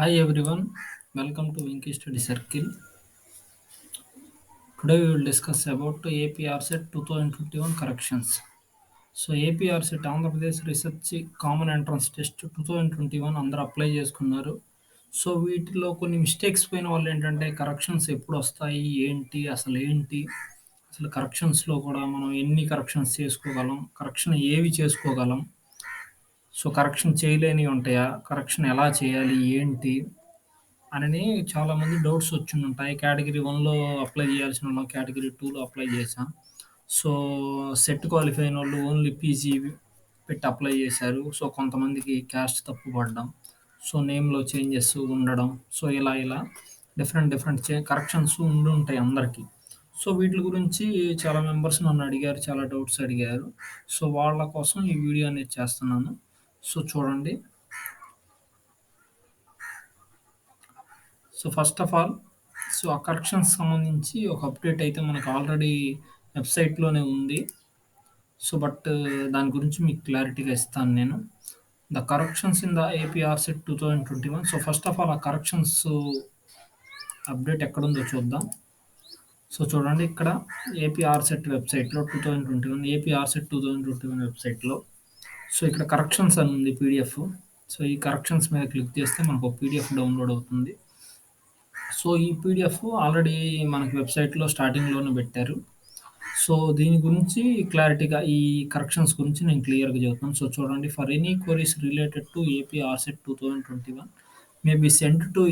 Hi everyone, welcome to Winky Study Circle. Today we will discuss about APRSET 2021 corrections. So APRCET Andhra Pradesh research common entrance test 2021 అందరూ apply చేసుకున్నారు. So వీటిలో కొన్ని mistakes పోయిన వాళ్ళు ఏంటంటే corrections ఎప్పుడు వస్తాయి ఏంటి అసలు కరెక్షన్స్లో కూడా మనం ఎన్ని కరెక్షన్స్ చేసుకోగలం, కరెక్షన్ ఏవి చేసుకోగలం, సో కరెక్షన్ చేయలేనివి ఉంటాయా, కరెక్షన్ ఎలా చేయాలి ఏంటి అని చాలామంది డౌట్స్ వచ్చుంటాయి. కేటగిరీ 1లో అప్లై చేయాల్సిన వాళ్ళం కేటగిరీ 2లో అప్లై చేసాం. సో సెట్ క్వాలిఫై అయిన వాళ్ళు ఓన్లీ పీజీ పెట్టి అప్లై చేశారు. సో కొంతమందికి క్యాస్ట్ తప్పు పడడం, సో నేమ్లో చేంజెస్ ఉండడం, సో ఇలా డిఫరెంట్ కరెక్షన్స్ ఉండుంటాయి అందరికీ. సో వీటి గురించి చాలా మెంబర్స్ నన్ను అడిగారు, చాలా డౌట్స్ అడిగారు. సో వాళ్ళ కోసం ఈ వీడియో అనేది చేస్తున్నాను. సో చూడండి. సో ఫస్ట్ ఆఫ్ ఆల్ ఆ కరెక్షన్స్ సంబంధించి ఒక అప్డేట్ అయితే మనకు ఆల్రెడీ వెబ్సైట్లోనే ఉంది. సో బట్ దాని గురించి మీకు క్లారిటీగా ఇస్తాను నేను. The corrections in the APRCET 2021. So first of all ఆ కరెక్షన్స్ అప్డేట్ ఎక్కడుందో చూద్దాం. సో చూడండి, ఇక్కడ ఏపీఆర్సెట్ వెబ్సైట్లో 2021 ఏపీఆర్సెట్ 2021 వెబ్సైట్లో సో ఇక్కడ కరెక్షన్స్ అని ఉంది పీడిఎఫ్. సో ఈ కరెక్షన్స్ మీద క్లిక్ చేస్తే మనకు ఒక పీడిఎఫ్ డౌన్లోడ్ అవుతుంది. సో ఈ పీడిఎఫ్ ఆల్రెడీ మనకి వెబ్సైట్లో స్టార్టింగ్లోనే పెట్టారు. సో దీని గురించి క్లారిటీగా ఈ కరెక్షన్స్ గురించి నేను క్లియర్గా చెబుతాను. సో చూడండి, for any queries related to AP RCET 2021 may be sent to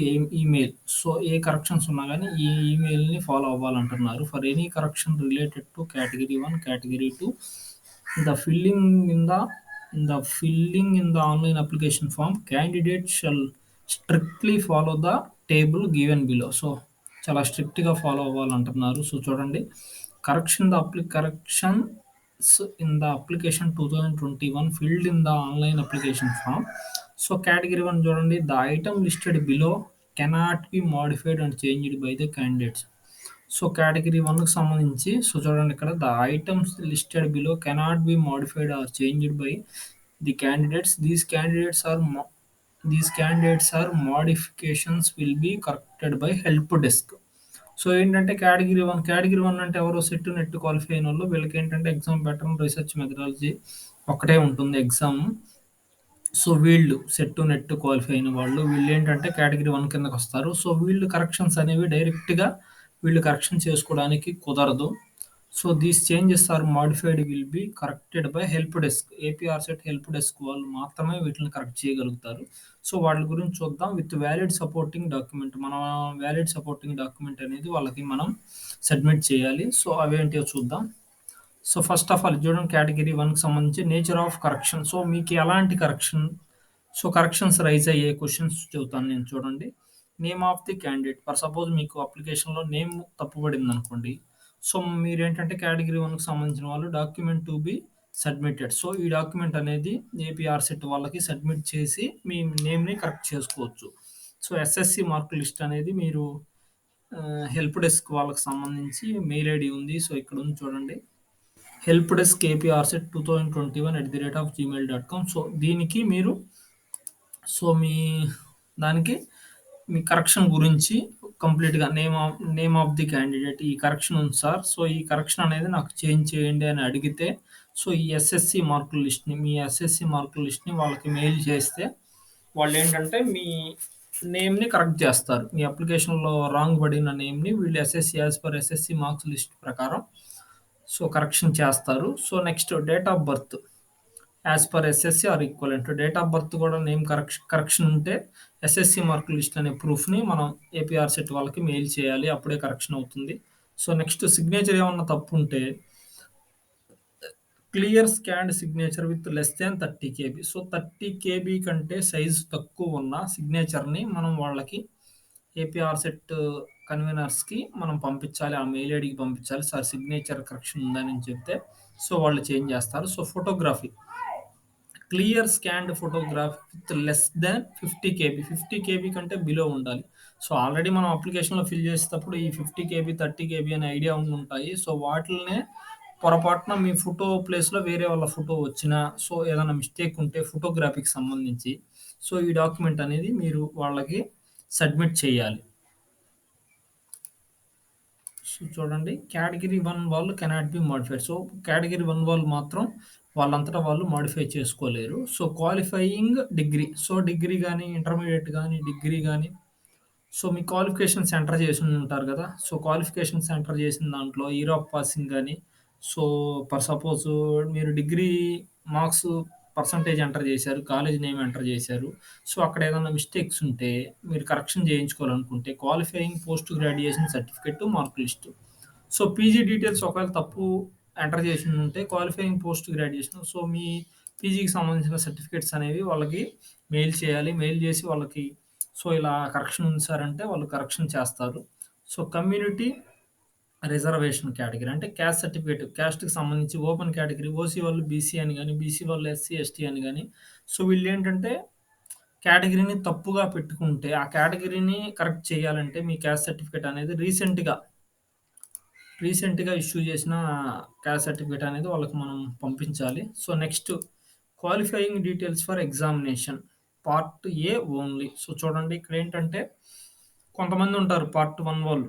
email. So ఏ కరెక్షన్స్ ఉన్నా కానీ ఈ ఈమెయిల్ని ఫాలో అవ్వాలంటున్నారు. For any correction related to category 1, category 2, the filling in the online application form candidate shall strictly follow the table given below. So చాలా స్ట్రిక్ట్గా follow అవ్వాలంటున్నారు. So చూడండి, corrections in the application 2021 filled in the online application form. So category 1 చూడండి, the item listed below cannot be modified and changed by the candidates. So category 1కి సంబంధించి so చూడండి, ఇక్కడ the items listed below cannot be modified or changed by the candidates. These candidates are modifications will be corrected by help desk. So ఏంటంటే category one అంటే ఎవరో set net qualify అయిన వాళ్ళు, వీళ్ళకి ఏంటంటే ఎగ్జామ్ ప్యాటర్న్, రీసెర్చ్ మెథడాలజీ ఒకటే ఉంటుంది exam. So వీళ్ళు సెట్ నెట్ క్వాలిఫై అయిన వాళ్ళు వీళ్ళు ఏంటంటే కేటగిరీ 1 కిందకి వస్తారు. సో వీళ్ళు కరెక్షన్స్ అనేవి డైరెక్ట్గా వీళ్ళు కరెక్షన్ చేసుకోవడానికి కుదరదు. So these changes are modified will be corrected by help desk. APRCET help desk వాళ్ళు మాత్రమే వీటిని కరెక్ట్ చేయగలుగుతారు. సో వాళ్ళ గురించి చూద్దాం. విత్ వ్యాలిడ్ సపోర్టింగ్ డాక్యుమెంట్, మన వ్యాలిడ్ సపోర్టింగ్ డాక్యుమెంట్ అనేది వాళ్ళకి మనం సబ్మిట్ చేయాలి. సో అవేంటివో చూద్దాం. సో ఫస్ట్ ఆఫ్ ఆల్ చూడండి, కేటగిరీ 1కి సంబంధించి నేచర్ ఆఫ్ కరెక్షన్. సో మీకు ఎలాంటి కరెక్షన్స్ రైజ్ అయ్యే క్వశ్చన్స్ చెబుతాను నేను. చూడండి, name of the candidate. For suppose మీకు అప్లికేషన్లో నేమ్ తప్పుపడింది అనుకోండి. సో మీరేంటంటే కేటగిరీ 1కి సంబంధించిన వాళ్ళు document to be submitted. So ఈ డాక్యుమెంట్ అనేది ఏపీఆర్సెట్ వాళ్ళకి సబ్మిట్ చేసి మీ నేమ్ని కరెక్ట్ చేసుకోవచ్చు. సో ఎస్ఎస్సి మార్క్ లిస్ట్ అనేది మీరు హెల్ప్ డెస్క్ వాళ్ళకి సంబంధించి మెయిల్ ఐడి ఉంది. సో ఇక్కడ ఉంది చూడండి, help desk APRCET 2021@gmail.com. So దీనికి మీరు మీ దానికి మీ కరెక్షన్ గురించి కంప్లీట్గా నేమ్ ఆఫ్ ది క్యాండిడేట్ ఈ కరెక్షన్ ఉంది సార్, సో ఈ కరెక్షన్ అనేది నాకు చేంజ్ చేయండి అని అడిగితే, సో ఈ ఎస్ఎస్సి మార్కుల లిస్ట్ని వాళ్ళకి మెయిల్ చేస్తే వాళ్ళు ఏంటంటే మీ నేమ్ని కరెక్ట్ చేస్తారు. మీ అప్లికేషన్లో రాంగ్ పడిన నేమ్ని వీళ్ళు as per SSC marks list ప్రకారం సో కరెక్షన్ చేస్తారు. So next date of birth as per SSC or equivalent. Date of birth కూడా నేమ్ కరెక్షన్ ఉంటే ఎస్ఎస్సి మార్క్ లిస్ట్ అనే ప్రూఫ్ని మనం ఏపీఆర్సెట్ వాళ్ళకి మెయిల్ చేయాలి, అప్పుడే కరెక్షన్ అవుతుంది. సో నెక్స్ట్ సిగ్నేచర్ ఏమన్నా తప్పు ఉంటే clear scanned signature with less than 30 KB. So 30 KB కంటే సైజు తక్కువ ఉన్న సిగ్నేచర్ని మనం వాళ్ళకి ఏపీఆర్సెట్ కన్వీనర్స్కి మనం పంపించాలి, ఆ మెయిల్ ఐడికి పంపించాలి. సార్ సిగ్నేచర్ కరెక్షన్ ఉందని చెప్తే సో వాళ్ళు చేంజ్ చేస్తారు. So photography, clear scanned photograph with less than 50 KB. 50 KB కంటే బిలో ఉండాలి. సో ఆల్రెడీ మనం అప్లికేషన్లో ఫిల్ చేసేటప్పుడు ఈ 50 KB 30 KB అనే ఐడియా ఉంటాయి. సో వాటిల్నే పొరపాటున మీ ఫోటో ప్లేస్లో వేరే వాళ్ళ ఫోటో వచ్చినా, సో ఏదైనా మిస్టేక్ ఉంటే ఫోటోగ్రఫీకి సంబంధించి సో ఈ డాక్యుమెంట్ అనేది మీరు వాళ్ళకి సబ్మిట్ చేయాలి. సో, చూడండి కేటగిరీ 1 వాళ్ళు cannot be modified. So, category 1 వాళ్ళు మాత్రం వాళ్ళంతట వాళ్ళు మోడిఫై చేసుకోలేరు. So, qualifying degree. So, degree గాని, ఇంటర్మీడియేట్ గాని, డిగ్రీ గాని సో, మీ క్వాలిఫికేషన్స్ ఎంటర్ చేసుంటారు గదా! సో, క్వాలిఫికేషన్స్ ఎంటర్ చేసిన దాంట్లో ఇయర్ ఆఫ్ పాసింగ్ గాని, సో, ఫర్ సపోజ్ మీరు డిగ్రీ మార్క్స్ పర్సెంటేజ్ ఎంటర్ చేశారు. కాలేజ్ నేమ్ ఎంటర్ చేశారు. సో, అక్కడ ఏదన్నా మిస్టేక్స్ ఉంటే మీరు కరెక్షన్ చేయించుకోవాలనుకుంటే qualifying post graduation certificate mark list. So, PG details ఒకవేళ తప్పు ఎంటర్ చేసుండుంటే క్వాలిఫయింగ్ పోస్ట్ గ్రాడ్యుయేషన్ సో, మీ పీజీకి సంబంధించిన సర్టిఫికేట్స్ అనేవి వాళ్ళకి మెయిల్ చేయాలి. మెయిల్ చేసి వాళ్ళకి సో, ఇలా కరెక్షన్ ఉంది సార్ అంటే వాళ్ళు కరెక్షన్ చేస్తారు. సో, కమ్యూనిటీ రిజర్వేషన్ కేటగిరీ అంటే క్యాస్ట్ సర్టిఫికేట్ క్యాస్ట్‌కి సంబంధించి ఓపెన్ కేటగిరీ ఓసీ వాళ్ళు బీసీ అని గాని, బీసీ వాళ్ళు ఎస్సీ, ఎస్టీ అని గాని సో, వీళ్ళేంటంటే కేటగిరీని తప్పుగా పెట్టుకుంటే ఆ కేటగిరీని కరెక్ట్ చేయాలంటే మీ క్యాస్ట్ సర్టిఫికేట్ అనేది రీసెంట్‌గా ఇష్యూ చేసిన క్యాస్ట్ సర్టిఫికేట్ అనేది వాళ్ళకి మనం పంపించాలి. So, next qualifying details for examination part A only. So, చూడండి ఇక్కడేంటంటే కొంతమందుంటారు పార్ట్ 1 వాళ్ళు.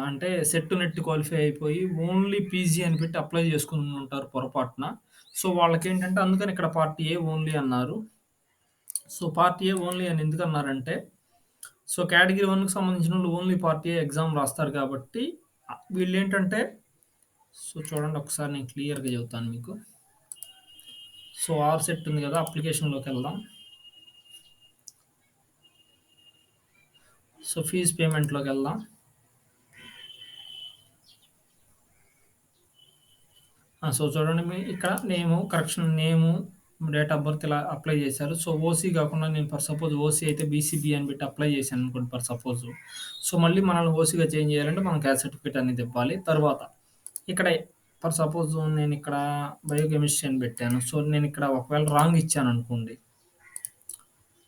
అంటే సెట్, నెట్ క్వాలిఫై అయిపోయి ఓన్లీ పీజీ అని పెట్టి అప్లై చేసుకునుంటారు పొరపాటున. సో, వాళ్ళకేంటంటే అందుకని ఇక్కడ పార్ట్ ఏ ఓన్లీ అన్నారు. సో, పార్ట్ ఏ ఓన్లీ అని ఎందుకన్నారంటే సో, కేటగిరీ 1కి సంబంధించినోళ్ళు ఓన్లీ పార్ట్ ఏ ఎగ్జామ్ రాస్తారు కాబట్టి వీళ్ళేంటంటే సో, చూడండి ఒకసారి నేను క్లియర్‌గా చెబుతాను మీకు. సో, ఆర్‌సెట్ ఉంది గదా! అప్లికేషన్‌లోకెళ్దాం. సో, ఫీజ్ పేమెంట్‌లోకెళ్దాం. సో, చూడండి ఇక్కడ నేము, డేట్ ఆఫ్ బర్త్ ఇలా అప్లై చేశారు. సో, ఓసీ కాకుండా నేను ఫర్ సపోజ్ ఓసీ అయితే బీసీబీ అని పెట్టి అప్లై చేశాననుకోండి ఫర్ సపోజ్. సో, మళ్ళీ మనల్ని ఓసీగా చేంజ్ చేయాలంటే మనం క్యాస్ట్ సర్టిఫికేట్ అనేది ఇవ్వాలి. తర్వాత ఇక్కడ ఫర్ సపోజ్ నేనిక్కడ బయోకెమిస్ట్రీ అని పెట్టాను. సో, నేనిక్కడ ఒకవేళ రాంగ్ ఇచ్చాననుకోండి.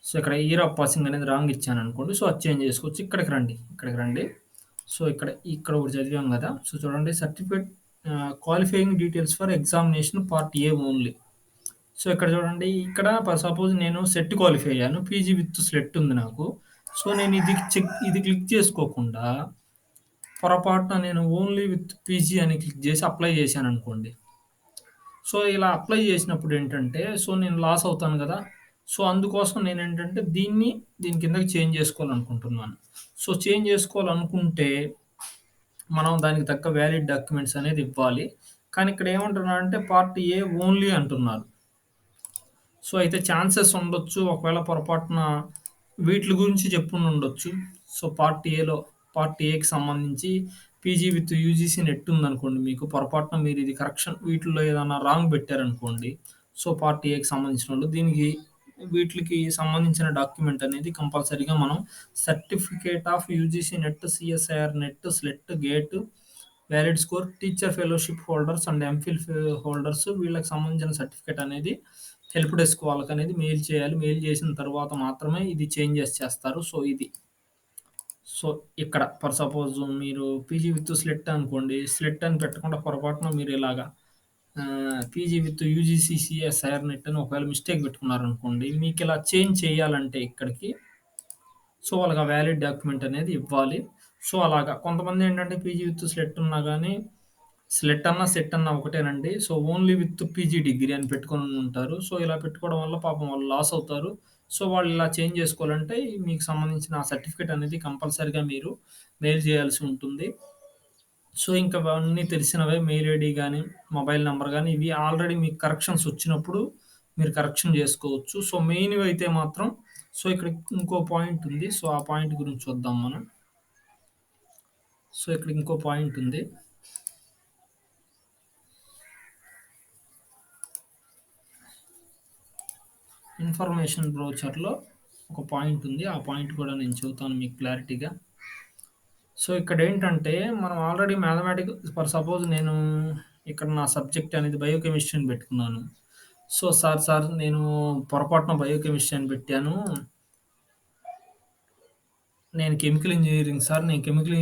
సో, ఇక్కడ ఇయర్ ఆఫ్ పాసింగ్ అనేది రాంగ్ ఇచ్చాననుకోండి. సో, అది చేంజ్ చేసుకోవచ్చు. ఇక్కడికి రండి. సో, ఇక్కడ ఒకటి చదివాం గదా! సో, చూడండి certificate qualifying details for examination part A only. So, ఇక్కడ చూడండి ఇక్కడ ఫర్ సపోజ్ నేను సెట్ క్వాలిఫై అయ్యాను. పీజీ విత్ స్లెట్ ఉంది నాకు. సో, నేను ఇది క్లిక్ చేసుకోకుండా పొరపాటున నేను ఓన్లీ విత్ పీజీ అని క్లిక్ చేసి అప్లై చేశాననుకోండి. సో, ఇలా అప్లై చేసినప్పుడు ఏంటంటే, సో, నేను లాస్ అవుతాను గదా! సో, అందుకోసం నేనేంటంటే దీని కిందకి చేంజ్ చేసుకోవాలనుకుంటున్నాను. సో, చేంజ్ చేసుకోవాలనుకుంటే మనం దానికి తగ్గ వ్యాలిడ్ డాక్యుమెంట్స్ అనేది ఇవ్వాలి. కానీ ఇక్కడ ఏమంటున్నారంటే పార్ట్ ఏ ఓన్లీ అంటున్నారు. సో, అయితే ఛాన్సెస్ ఉండొచ్చు. ఒకవేళ పొరపాటున వీట్లి గురించి చెప్పుండొచ్చు. సో, పార్ట్ ఏకి సంబంధించి పీజీ విత్ యూజీసీ నెట్ ఉందనుకోండి మీకు. పొరపాటున మీరు ఇది కరెక్షన్ వీటిల్లో ఏదన్నా రాంగ్ పెట్టారనుకోండి. సో, పార్ట్ ఏకి సంబంధించినోళ్ళు వీటిలికి సంబంధించిన డాక్యుమెంట్ అనేది కంపల్సరీగా మనం certificate of UGC net, CSIR net, slate, gate, valid score, teacher fellowship holders and MPhil holders వీళ్ళకి సంబంధించిన సర్టిఫికేట్ అనేది హెల్ప్ డెస్క్ వాళ్ళకనేది మెయిల్ చేయాలి. మెయిల్ చేసిన తర్వాత మాత్రమే ఇది చేంజెస్ చేస్తారు. సో, ఇక్కడ ఫర్ సపోజ్ మీరు పీజీ విత్ స్లెట్ అనుకోండి. స్లెట్ అని పెట్టకుండా పొరపాటున మీరు ఇలాగా PG with UGC CSIR net అని ఒకవేళ మిస్టేక్ పెట్టుకున్నారనుకోండి. మీకిలా చేంజ్ చేయాలంటే ఇక్కడికి సో, వాళ్ళకి ఆ వ్యాలిడ్ డాక్యుమెంట్ అనేది ఇవ్వాలి. సో, అలాగా కొంతమందేంటంటే పీజీ విత్ స్లెట్ ఉన్నా గానీ స్లెట్ అన్నా, సెట్ అన్నా ఒకటేనండి. So, only with PG degree అని పెట్టుకొనుంటారు. సో, ఇలా పెట్టుకోవడం వల్ల పాపం వాళ్ళు లాస్ అవుతారు. సో, వాళ్ళు ఇలా చేంజ్ చేసుకోవాలంటే మీకు సంబంధించిన ఆ సర్టిఫికేట్ అనేది కంపల్సరీగా మీరు మెయిల్ చేయాల్సి ఉంటుంది. సో, ఇంక అవన్నీ తెలిసినవే మెయిల్ ఐడీ గాని, మొబైల్ నంబర్ గాని ఇవి ఆల్రెడీ మీకు కరెక్షన్స్ వచ్చినప్పుడు మీరు కరెక్షన్ జేసుకోవచ్చు. సో, మెయిన్‌వి అయితే మాత్రం సో, ఇక్కడ ఇంకో పాయింట్ ఉంది. సో, ఆ పాయింట్ గురించి చూద్దాం మనం. సో, ఇక్కడ ఇంకో పాయింట్ ఉంది. ఇన్ఫర్మేషన్ బ్రోచర్‌లో ఒక పాయింట్ ఉంది. ఆ పాయింట్ కూడా నేను చెబుతాను మీకు క్లారిటీగా. సో, ఇక్కడేంటంటే మనం ఆల్రెడీ ఫర్ సపోజ్ నేను ఇక్కడ నా సబ్జెక్ట్ అనేది బయోకెమిస్ట్రీ అని పెట్టుకున్నాను. సో, సార్ నేను పొరపాటున బయోకెమిస్ట్రీ అని పెట్టాను. నేను కెమికల్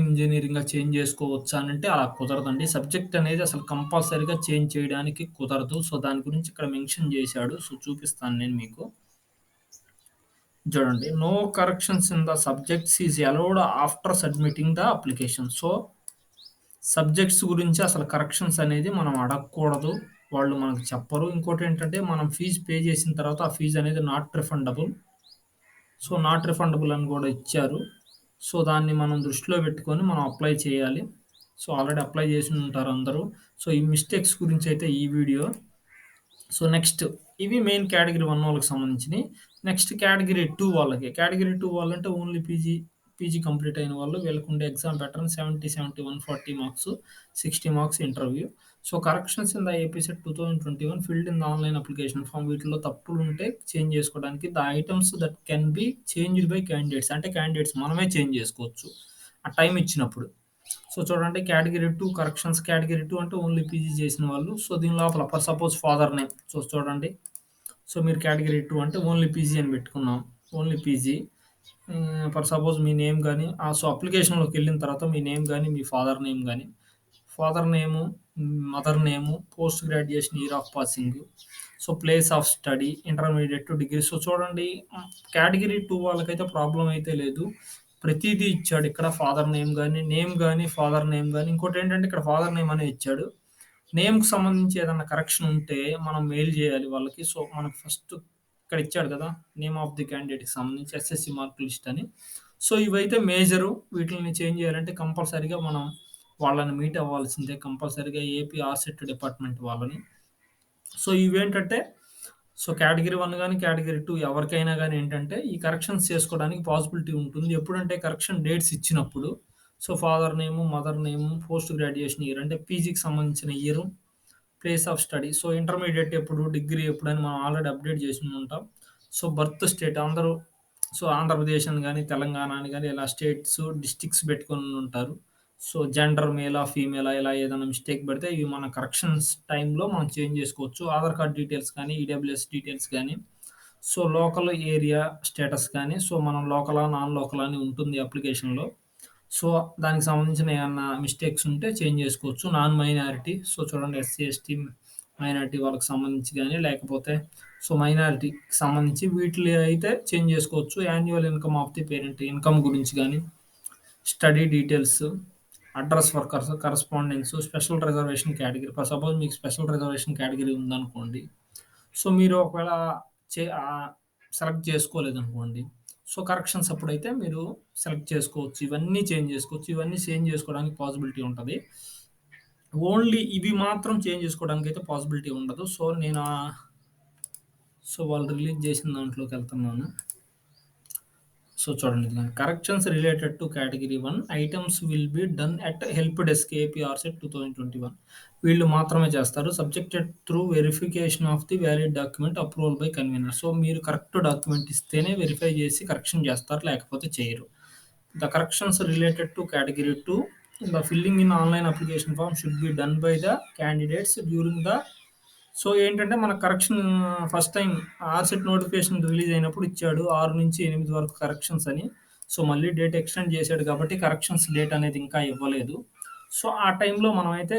ఇంజినీరింగ్‌గా చేంజ్ చేసుకోవచ్చా అనంటే అలా కుదరదండి. సబ్జెక్ట్ అనేది అసలు కంపల్సరీగా చేంజ్ చేయడానికి కుదరదు. సో, దాని గురించి ఇక్కడ మెన్షన్ చేశాడు. సో, చూపిస్తాను నేను మీకు. చూడండి, no corrections in the subjects is allowed after submitting the application. So subjects గురించి అసలు కరెక్షన్స్ అనేది మనం అడగకూడదు. వాళ్ళు మనకు చెప్పరు. ఇంకోటి ఏంటంటే మనం ఫీజు పే చేసిన తర్వాత ఆ ఫీజు అనేది not refundable. So not refundable అని కూడా ఇచ్చారు. సో దాన్ని మనం దృష్టిలో పెట్టుకొని మనం అప్లై చేయాలి. సో ఆల్రెడీ అప్లై చేసి ఉంటారు అందరూ. సో ఈ మిస్టేక్స్ గురించి అయితే ఈ వీడియో. సో నెక్స్ట్ ఇవి మెయిన్ కేటగిరీ 1 వాళ్ళకి సంబంధించినయి. నెక్స్ట్ కేటగిరీ 2 వాళ్ళకి. కేటగిరీ 2 వాళ్ళంటే ఓన్లీ పీజీ కంప్లీట్ అయిన వాళ్ళు. వీళ్ళకుండే exam pattern 70, 70, 140 marks, 60 marks interview. So corrections in the AP set 2021 filled in the online application form. వీటిలో తప్పులుంటే చేంజ్ చేసుకోవడానికి the items that can be changed by candidates. అంటే candidates మనమే change చేసుకోవచ్చు ఆ టైం ఇచ్చినప్పుడు. సో చూడండి, కేటగిరీ 2 కరెక్షన్స్. కేటగిరీ 2 అంటే ఓన్లీ పీజీ చేసిన వాళ్ళు. సో దీని లోపల for suppose father name. So చూడండి, సో మీరు కేటగిరీ 2 అంటే ఓన్లీ పీజీ అని పెట్టుకున్నాం. Only PG. For suppose me name కానీ సో అప్లికేషన్లోకి వెళ్ళిన తర్వాత మీ నేమ్ కానీ మీ ఫాదర్ నేమ్ కానీ, father name, mother name, post graduation year of passing, so place of study, intermediate to degree. So చూడండి, కేటగిరీ 2 వాళ్ళకైతే ప్రాబ్లం అయితే లేదు. ప్రతిదీ ఇచ్చాడు ఇక్కడ. ఫాదర్ నేమ్ కానీ ఫాదర్ నేమ్ కానీ. ఇంకోటి ఏంటంటే ఇక్కడ ఫాదర్ నేమ్ అనే ఇచ్చాడు. నేమ్కి సంబంధించి ఏదైనా కరెక్షన్ ఉంటే మనం మెయిల్ చేయాలి వాళ్ళకి. సో మనకు ఫస్ట్ ఇక్కడ ఇచ్చాడు కదా, నేమ్ ఆఫ్ ది క్యాండిడేట్కి సంబంధించి ఎస్ఎస్సి మార్క్ లిస్ట్ అని. సో ఇవైతే మేజరు. వీటిని చేంజ్ చేయాలంటే కంపల్సరీగా మనం వాళ్ళని మీట్ అవ్వాల్సిందే, కంపల్సరీగా ఏపీ ఆర్సెట్ డిపార్ట్మెంట్ వాళ్ళని. సో ఇవేంటంటే, సో కేటగిరీ 1 కానీ కేటగిరీ 2 ఎవరికైనా కానీ ఏంటంటే ఈ కరెక్షన్స్ చేసుకోవడానికి పాసిబిలిటీ ఉంటుంది. ఎప్పుడంటే కరెక్షన్ డేట్స్ ఇచ్చినప్పుడు. So father name, mother name, post graduation year అంటే పీజీకి సంబంధించిన year, place of study. So intermediate ఎప్పుడు, డిగ్రీ ఎప్పుడని మనం ఆల్రెడీ అప్డేట్ చేసి ఉంటాం. సో బర్త్ స్టేట్ అందరూ, సో ఆంధ్రప్రదేశ్ అని కానీ తెలంగాణ అని కానీ ఇలా స్టేట్స్, డిస్ట్రిక్ట్స్ పెట్టుకొని ఉంటారు. సో జెండర్ మేలా, ఫీమేలా ఇలా ఏదైనా మిస్టేక్ పెడితే ఇవి మన కరెక్షన్స్ టైంలో మనం చేంజ్ చేసుకోవచ్చు. ఆధార్ కార్డ్ డీటెయిల్స్ కానీ, ఈడబ్ల్యూఎస్ డీటెయిల్స్ కానీ, సో లోకల్ ఏరియా స్టేటస్ కానీ, సో మనం లోకలా, నాన్ లోకలా అని ఉంటుంది అప్లికేషన్‌లో. సో దానికి సంబంధించిన ఏమన్నా మిస్టేక్స్ ఉంటే చేంజ్ చేసుకోవచ్చు. నాన్ మైనారిటీ, సో చూడండి ఎస్సీ, ఎస్టీ, మైనారిటీ వాళ్ళకి సంబంధించి గానీ, లేకపోతే సో మైనారిటీకి సంబంధించి వీటిలో అయితే చేంజ్ చేసుకోవచ్చు. Annual income of the parent income గురించి గానీ, study details, address for correspondence, special reservation category. For suppose మీకు స్పెషల్ రిజర్వేషన్ కేటగిరీ ఉందనుకోండి. సో మీరు ఒకవేళ చే సెలెక్ట్ చేసుకోలేదనుకోండి. సో కరెక్షన్స్ అప్పుడైతే మీరు సెలెక్ట్ చేసుకోవచ్చు. ఇవన్నీ చేంజ్ చేసుకోవచ్చు. ఇవన్నీ చేంజ్ చేసుకోవడానికి పాసిబిలిటీ ఉంటది. ఓన్లీ ఇవి మాత్రం చేంజ్ చేసుకోవడానికైతే పాసిబిలిటీ ఉండదు. సో నేను సో వాళ్ళు రిలీజ్ చేసిన దాంట్లోకెళ్తున్నాను. సో చూడండి, corrections related to category 1 items will be done at help desk APRCET 2021. వీళ్ళు మాత్రమే చేస్తారు. Subjected through verification of the valid document approval by convener. So మీరు కరెక్ట్ డాక్యుమెంట్ ఇస్తేనే వెరిఫై చేసి కరెక్షన్ చేస్తారు, లేకపోతే చేయరు. The corrections related to category 2 the filling in online application form should be done by the candidates during the. So ఏంటంటే మన correction first time ఆర్సెట్ notification release అయినప్పుడు ఇచ్చాడు 6-8 వరకు కరెక్షన్స్ అని. సో మళ్ళీ డేట్ ఎక్స్టెండ్ చేశాడు కాబట్టి కరెక్షన్స్ డేట్ అనేది ఇంకా ఇవ్వలేదు. సో ఆ టైంలో మనం అయితే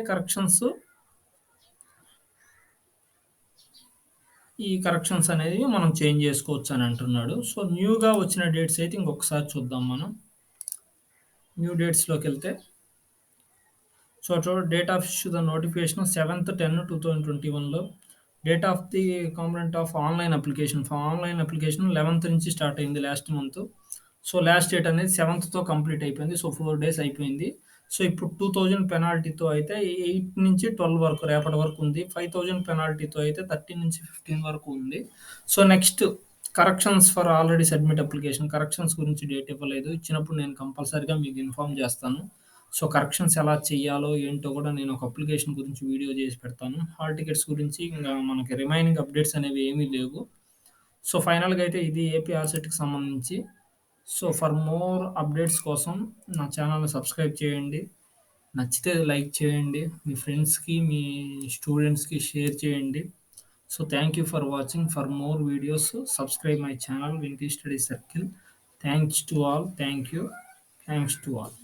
ఈ కరెక్షన్స్ అనేవి మనం చేంజ్ చేసుకోవచ్చు అని అంటున్నాడు. సో న్యూగా వచ్చిన డేట్స్ అయితే ఇంకొకసారి చూద్దాం మనం. న్యూ డేట్స్లోకి వెళ్తే, so date of issue the notification 7/10/2021లో. Date of the component of online application. Online application 11th నుంచి స్టార్ట్ అయింది last month. So last date అనేది 7th కంప్లీట్ అయిపోయింది. సో 4 డేస్ అయిపోయింది. సో ఇప్పుడు 2000 పెనాల్టీతో అయితే 8 నుంచి 12 వరకు రేపటి వరకు ఉంది. 5000 పెనాల్టీతో అయితే 13 నుంచి 15 వరకు ఉంది. So next corrections for already submit application. Corrections గురించి డేట్ ఇవ్వలేదు. ఇచ్చినప్పుడు నేను కంపల్సరీగా మీకు ఇన్ఫార్మ్ చేస్తాను. సో కరెక్షన్స్ ఎలా చేయాలో ఏంటో కూడా నేను ఒక అప్లికేషన్ గురించి వీడియో చేసి పెడతాను. హాల్ టికెట్స్ గురించి ఇంకా మనకి రిమైనింగ్ అప్డేట్స్ అనేవి ఏమీ లేవు. సో ఫైనల్గా అయితే ఇది ఏపీ ఆర్సెట్కి సంబంధించి. సో ఫర్ మోర్ అప్డేట్స్ కోసం నా ఛానల్ని సబ్స్క్రైబ్ చేయండి. నచ్చితే లైక్ చేయండి. మీ ఫ్రెండ్స్కి, మీ స్టూడెంట్స్కి షేర్ చేయండి. So thank you for watching. For more videos subscribe my channel Venky study circle. Thanks to all. Thank you. Thanks to all.